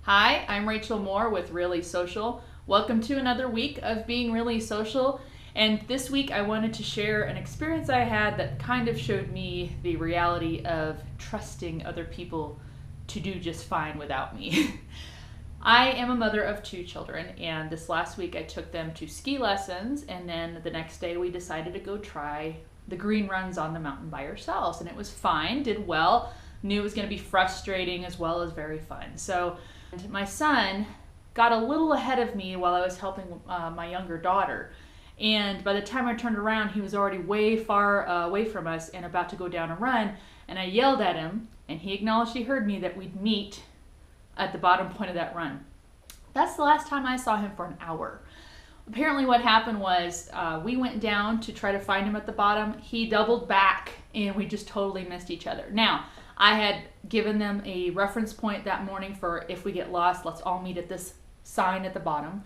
Hi, I'm Rachel Moore with Really Social. Welcome to another week of being really social. And this week I wanted to share an experience I had that kind of showed me the reality of trusting other people to do just fine without me. I am a mother of two children, and this last week I took them to ski lessons, and then the next day we decided to go try the green runs on the mountain by ourselves. And it was fine, did well, knew it was going to be frustrating as well as very fun. So my son got a little ahead of me while I was helping my younger daughter. And by the time I turned around, he was already way far away from us and about to go down a run. And I yelled at him, and he acknowledged he heard me, that we'd meet at the bottom point of that run. That's the last time I saw him for an hour. Apparently what happened was we went down to try to find him at the bottom. He doubled back, and we just totally missed each other. Now, I had given them a reference point that morning for if we get lost, let's all meet at this sign at the bottom.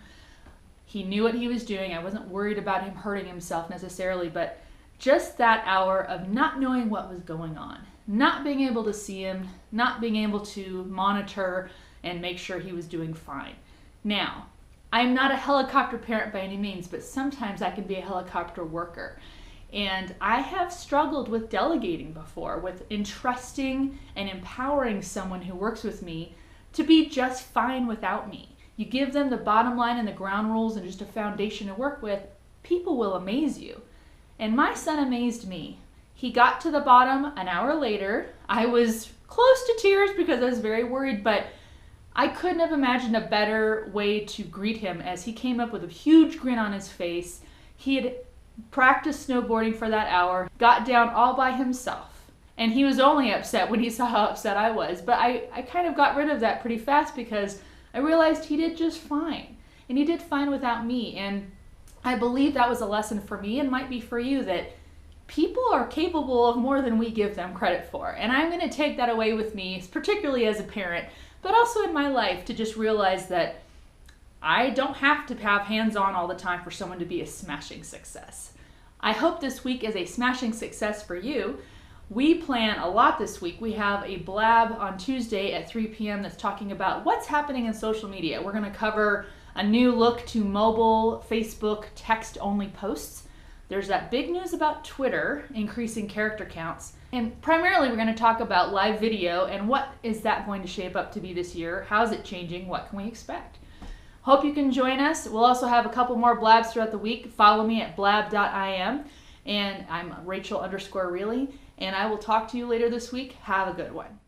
He knew what he was doing. I wasn't worried about him hurting himself necessarily, but just that hour of not knowing what was going on, not being able to see him, not being able to monitor and make sure he was doing fine. Now, I'm not a helicopter parent by any means, but sometimes I can be a helicopter worker. And I have struggled with delegating before, with entrusting and empowering someone who works with me to be just fine without me. You give them the bottom line and the ground rules and just a foundation to work with, people will amaze you. And my son amazed me. He got to the bottom an hour later. I was close to tears because I was very worried, but I couldn't have imagined a better way to greet him as he came up with a huge grin on his face. He had practiced snowboarding for that hour, got down all by himself. And he was only upset when he saw how upset I was. But I kind of got rid of that pretty fast because I realized he did just fine. And he did fine without me. And I believe that was a lesson for me and might be for you, that people are capable of more than we give them credit for. And I'm going to take that away with me, particularly as a parent, but also in my life, to just realize that I don't have to have hands-on all the time for someone to be a smashing success. I hope this week is a smashing success for you. We plan a lot this week. We have a blab on Tuesday at 3 p.m. that's talking about what's happening in social media. We're going to cover a new look to mobile, Facebook, text-only posts. There's that big news about Twitter increasing character counts. And primarily we're going to talk about live video and what is that going to shape up to be this year? How's it changing? What can we expect? Hope you can join us. We'll also have a couple more blabs throughout the week. Follow me at blab.im, and I'm Rachel_really, and I will talk to you later this week. Have a good one.